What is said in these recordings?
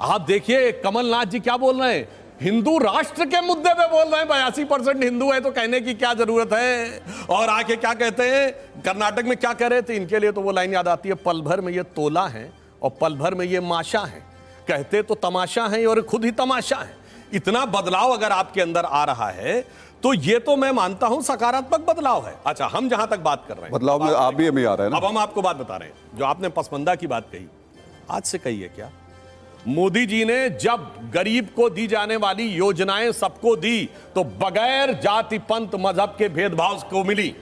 आप देखिए कमलनाथ जी क्या बोल रहे हैं, हिंदू राष्ट्र के मुद्दे पे बोल रहे हैं। 82% हिंदू है तो कहने की क्या जरूरत है। और आके क्या कहते हैं, कर्नाटक में क्या कह रहे थे, इनके लिए तो वो लाइन याद आती है, पल भर में ये तोला है और पल भर में ये माशा है, कहते तो तमाशा है और खुद ही तमाशा है। इतना बदलाव अगर आपके अंदर आ रहा है तो ये तो मैं मानता हूं सकारात्मक बदलाव है। अच्छा, हम जहां तक बात कर रहे हैं बदलाव में आप भी हमें आ रहा है ना। अब हम आपको बात बता रहे हैं, जो आपने पसमंदा की बात कही, आज से कही है क्या? मोदी जी ने जब गरीब को दी जाने वाली योजनाएं सबको दी तो बगैर जाति पंथ मजहब के भेदभाव को मिली।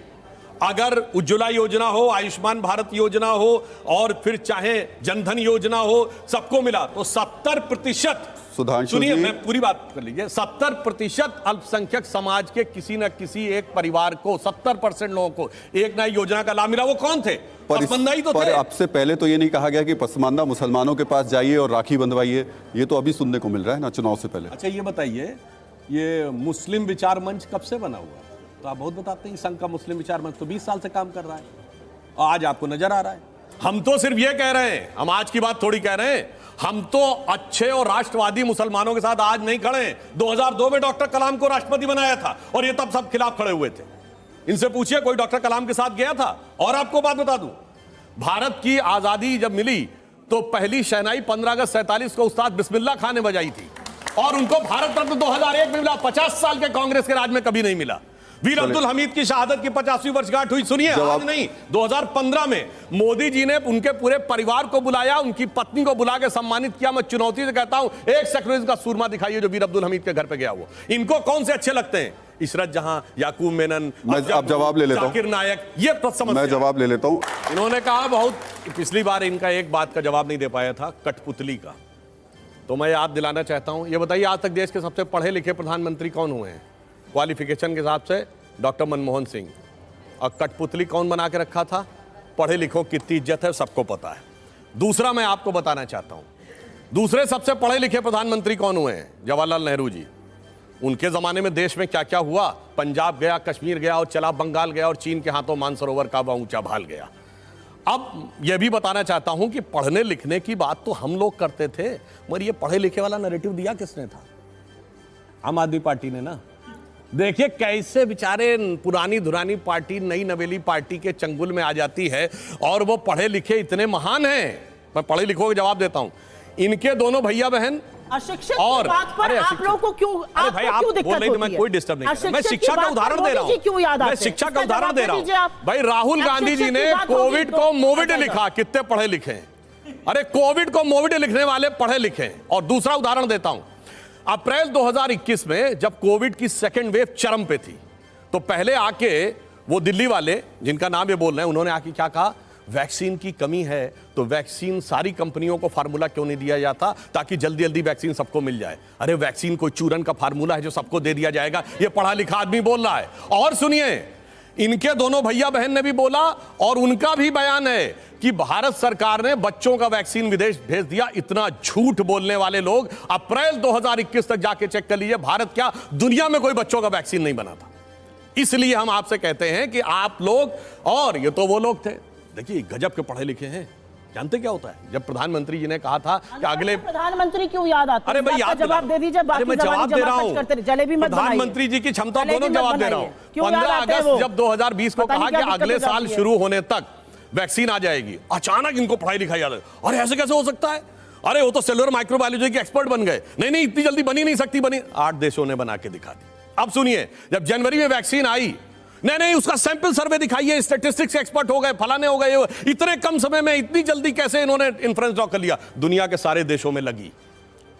अगर उज्ज्वला योजना हो, आयुष्मान भारत योजना हो और फिर चाहे जनधन योजना हो, सबको मिला तो 70%, सुनिए मैं पूरी बात कर लीजिए, 70% अल्पसंख्यक समाज के किसी न किसी एक परिवार को, 70% लोगों को एक नई योजना का लाभ मिला। वो कौन थे? पसमानदा ही तो थे। अब से पहले तो ये नहीं कहा गया कि पसमानदा मुसलमानों के पास जाइए और राखी बंधवाइए, ये तो अभी सुनने को मिल रहा है ना चुनाव से पहले। अच्छा ये बताइए, ये मुस्लिम विचार मंच कब से बना हुआ? तो आप बहुत बताते हैं, संघ का मुस्लिम विचार मंच तो 20 साल से काम कर रहा है और आज आपको नजर आ रहा है। हम तो सिर्फ ये कह रहे हैं, हम आज की बात थोड़ी कह रहे हैं, हम तो अच्छे और राष्ट्रवादी मुसलमानों के साथ आज नहीं खड़े। 2002 में डॉक्टर कलाम को राष्ट्रपति बनाया था और ये तब सब खिलाफ खड़े हुए थे। इनसे पूछिए कोई डॉक्टर कलाम के साथ गया था? और आपको बात बता दूं, भारत की आजादी जब मिली तो पहली शहनाई 15 अगस्त 47 को उस्ताद बिस्मिल्लाह खान ने बजाई थी और उनको भारत रत्न 2001 में मिला। 50 साल के कांग्रेस के राज में कभी नहीं मिला। वीर अब्दुल हमीद की शहादत की 50वीं वर्षगांठ हुई, सुनिए आज नहीं, 2015 में मोदी जी ने उनके पूरे परिवार को बुलाया, उनकी पत्नी को बुला के सम्मानित किया। मैं चुनौती से कहता हूं, एक सेक्युलरिज्म का सूरमा दिखाइए जो वीर अब्दुल हमीद के घर पे गया हुआ। इनको कौन से अच्छे लगते हैं? इशरत जहां, याकूब मेनन, अब जवाब ले लेता हूं, जाकिर नायक, ये मैं जवाब ले लेता हूं। इन्होंने कहा बहुत, पिछली बार इनका एक बात का जवाब नहीं दे पाया था, कठपुतली का, तो मैं याद दिलाना चाहता हूं। ये बताइए आज तक देश के सबसे पढ़े लिखे प्रधानमंत्री कौन हुए हैं? क्वालिफिकेशन के हिसाब से डॉक्टर मनमोहन सिंह। और कठपुतली कौन बना के रखा था? पढ़े लिखों की कितनी इज्जत है सबको पता है। दूसरा मैं आपको बताना चाहता हूं, दूसरे सबसे पढ़े लिखे प्रधानमंत्री कौन हुए हैं? जवाहरलाल नेहरू जी। उनके जमाने में देश में क्या क्या हुआ, पंजाब गया, कश्मीर गया और चला बंगाल गया और चीन के हाथों मानसरोवर का ऊंचा भाल गया। अब यह भी बताना चाहता हूं कि पढ़ने लिखने की बात तो हम लोग करते थे, मगर ये पढ़े लिखे वाला नैरेटिव दिया किसने था? आम आदमी पार्टी ने ना। देखिए कैसे बेचारे पुरानी धुरानी पार्टी नई नवेली पार्टी के चंगुल में आ जाती है और वो पढ़े लिखे इतने महान हैं। मैं पढ़े लिखों के जवाब देता हूं, इनके दोनों भैया बहन अशिक्षित और बात पर आप लोगों को क्यों, अरे भाई आप बोल रहे तो मैं कोई डिस्टर्ब नहीं कर रहा। मैं शिक्षा का उदाहरण दे रहा हूं, मैं शिक्षा का उदाहरण दे रहा हूं। भाई राहुल गांधी जी ने कोविड को मोविड लिखा, कितने पढ़े लिखे हैं? अरे कोविड को मोविड लिखने वाले पढ़े लिखे हैं। और दूसरा उदाहरण देता हूं, अप्रैल 2021 में जब कोविड की सेकेंड वेव चरम पे थी तो पहले आके वो दिल्ली वाले जिनका नाम ये बोल रहे हैं, उन्होंने आके क्या कहा, वैक्सीन की कमी है तो वैक्सीन सारी कंपनियों को फार्मूला क्यों नहीं दिया जाता ताकि जल्दी जल्दी वैक्सीन सबको मिल जाए। अरे वैक्सीन कोई चूरन का फार्मूला है जो सबको दे दिया जाएगा? ये पढ़ा लिखा आदमी बोल रहा है। और सुनिए, इनके दोनों भैया बहन ने भी बोला और उनका भी बयान है कि भारत सरकार ने बच्चों का वैक्सीन विदेश भेज दिया। इतना झूठ बोलने वाले लोग अप्रैल 2021 तक जाके चेक कर लीजिए, भारत क्या दुनिया में कोई बच्चों का वैक्सीन नहीं बना था। इसलिए हम आपसे कहते हैं कि आप लोग, और ये तो वो लोग थे, देखिए गजब के पढ़े लिखे हैं। जानते क्या होता है, जब प्रधानमंत्री जी ने कहा था कि अगले प्रधानमंत्री क्यों याद आता है? अरे भाई याद जवाब दे दीजिए। मैं जवाब दे रहा हूं, जलेबी मत बनाइए। प्रधानमंत्री जी की क्षमता दोनों जवाब दे रहा हूं। 15 अगस्त जब 2020 को कहा कि अगले साल शुरू होने तक वैक्सीन आ जाएगी, अचानक इनको पढ़ाई लिखाई याद है। अरे ऐसे कैसे हो सकता है? अरे वो तो सेलुलर माइक्रोबायोलॉजी के एक्सपर्ट बन गए। नहीं इतनी जल्दी बनी नहीं सकती, बनी 8 देशों ने बना के दिखा दी। अब सुनिए, जब जनवरी में वैक्सीन आई, नहीं उसका सैंपल सर्वे दिखाइए, स्टैटिस्टिक्स एक्सपर्ट हो गए, फलाने हो गए, इतने कम समय में इतनी जल्दी कैसे इन्होंने इन्फ्लुएंस ड्रॉ कर लिया? दुनिया के सारे देशों में लगी।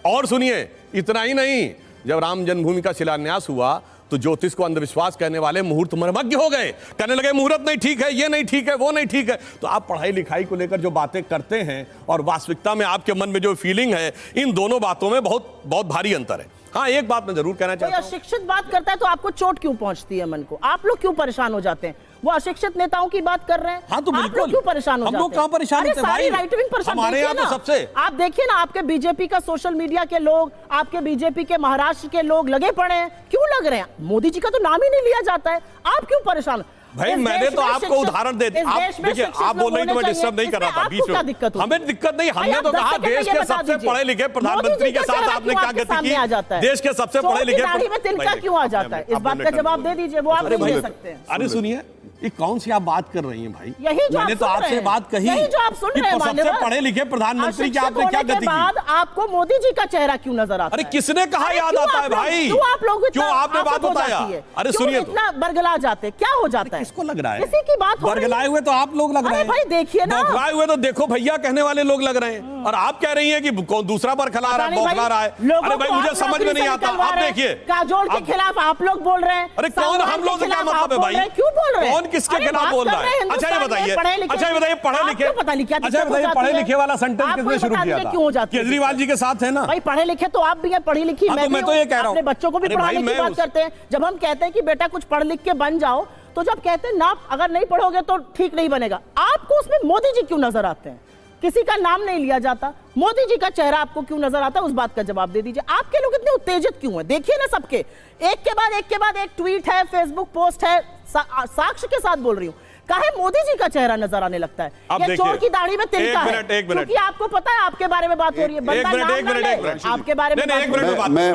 और सुनिए, इतना ही नहीं, जब राम जन्मभूमि का शिलान्यास हुआ तो ज्योतिष को अंधविश्वास कहने वाले मुहूर्त मर्मज्ञ हो गए, कहने लगे मुहूर्त नहीं ठीक है, ये नहीं ठीक है, वो नहीं ठीक है। तो आप पढ़ाई लिखाई को लेकर जो बातें करते हैं और वास्तविकता में आपके मन में जो फीलिंग है, इन दोनों बातों में बहुत बहुत भारी अंतर है। हाँ, एक बात मैं जरूर कहना चाहता हूं, अशिक्षित बात करता है तो आपको चोट क्यों पहुंचती है मन को? आप लोग क्यों परेशान हो जाते हैं? वो अशिक्षित नेताओं की बात कर रहे हैं। हाँ, तो आप लोग क्यों परेशान हो जाते हैं? हम लोग कहां परेशान होते हैं भाई? राइट विंग पर्सन हमारे यहाँ तो सबसे, आप देखिए ना, आपके बीजेपी का सोशल मीडिया के लोग, आपके बीजेपी के महाराष्ट्र के लोग लगे पड़े हैं। क्यों लग रहे हैं? मोदी जी का तो नाम ही नहीं लिया जाता है, आप क्यों परेशान? भाई मैंने तो आपको उदाहरण दे दिया। आप देखिए, आप बोल रही तो मैं डिस्टर्ब नहीं कर रहा था बीच में। हमें दिक्कत नहीं, हमने तो कहा देश के सबसे पढ़े लिखे प्रधानमंत्री के साथ आपने क्या गति की, देश के सबसे पढ़े लिखे। दाढ़ी में तिनका क्यों आ जाता है, इस बात का जवाब दे दीजिए, वो आप नहीं दे सकते। अरे सुनिए, ये कौन सी आप बात कर रही हैं भाई? यही जो मैंने तो आपसे बात कही, यही जो आप सुन रहे हैं, सबसे पढ़े लिखे प्रधानमंत्री की आपने क्या गति की? बाद आपको मोदी जी का चेहरा क्यों नजर आता है? अरे किसने कहा याद आता है भाई? क्यों आप लोग क्यों आपने बात बताया? अरे सुनिए, इतना बरगला जाते क्या हो जाता है? किसको लग रहा है? किसी की बात बरगलाए हुए तो आप लोग लग रहे हैं भाई, देखिए ना, बरगलाए हुए तो देखो भैया कहने वाले लोग लग रहे हैं, और आप कह रही हैं कि कौन दूसरा बरखला रहा है, बौखला रहा है। अरे भाई मुझे समझ में नहीं आता। आप देखिए, काजोल के खिलाफ आप लोग बोल रहे हैं। अरे कौन हम लोग से क्या मतलब है भाई? क्यों बोल रहे हैं? कौन किसके खिलाफ बोल रहा है? अच्छा ये बताइए, अच्छा ये बताइए, पढ़े लिखे, पता नहीं क्या, अच्छा बताइए, पढ़े लिखे वाला सेंटेंस किसने शुरू किया था? केजरीवाल जी के साथ है ना भाई। पढ़े लिखे तो आप भी हैं, पढ़ी लिखी मैं तो ये कह रहा हूं, अपने बच्चों को भी पढ़ाने की बात करते हैं। जब हम कहते हैं कि बेटा कुछ पढ़ लिख के बन जाओ, तो जब कहते हैं ना अगर नहीं पढ़ोगे तो ठीक नहीं बनेगा, आपको उसमें मोदी जी क्यों नजर आते हैं? किसी का नाम नहीं लिया जाता, मोदी जी का चेहरा आपको क्यों नजर आता है? उस बात का जवाब दे दीजिए। आपके लोग इतने उत्तेजित क्यों हैं? देखिए ना, सबके एक के बाद एक ट्वीट है, फेसबुक पोस्ट है, साक्ष्य के साथ बोल रही हूं, काहे मोदी जी का चेहरा नजर आने लगता है? ये चोर की दाढ़ी में तिनका है, क्योंकि आपको पता है आपके बारे में बात हो रही है। बंदा नाम ना ले, आपके बारे में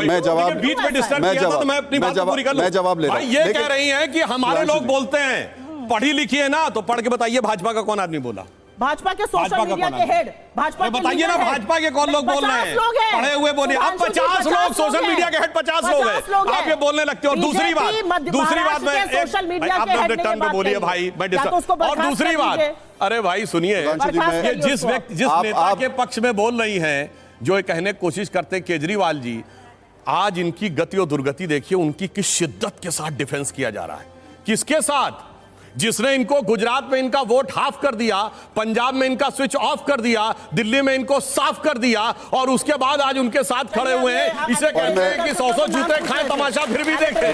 मैं जवाब बीच में डिस्टर्ब किया था तो मैं अपनी बात पूरी कर लूं। मैं जवाब ले रहा हूं। ये कह रही हैं कि हमारे लोग बोलते हैं पढ़ी लिखी है ना, तो पढ़ के बताइए भाजपा का कौन आदमी बोला? भाजपा के सोशल मीडिया के हेड, भाजपा बताइए ना, भाजपा के कौन लोग बोल रहे हैं? पढ़े हुए बोलिए। अब 50 लोग सोशल मीडिया के हेड 50 लोग हैं, आप ये बोलने लगते हो। और दूसरी बात मैं सोशल मीडिया आप अपने टर्न पे बोलिए भाई, मैं और दूसरी बात, अरे भाई सुनिए, ये जिस नेता के पक्ष में बोल रही हैं, जो कहने की कोशिश करते हैं केजरीवाल जी, आज इनकी गति और दुर्गति देखिए, उनकी किस शिद्दत के साथ डिफेंस किया जा रहा है। किसके साथ? जिसने इनको गुजरात में इनका वोट हाफ कर दिया, पंजाब में इनका स्विच ऑफ कर दिया, दिल्ली में इनको साफ कर दिया, और उसके बाद आज उनके साथ खड़े हुए हैं। इसे कहते हैं कि 100 जूते खाएं, तमाशा फिर भी देखें।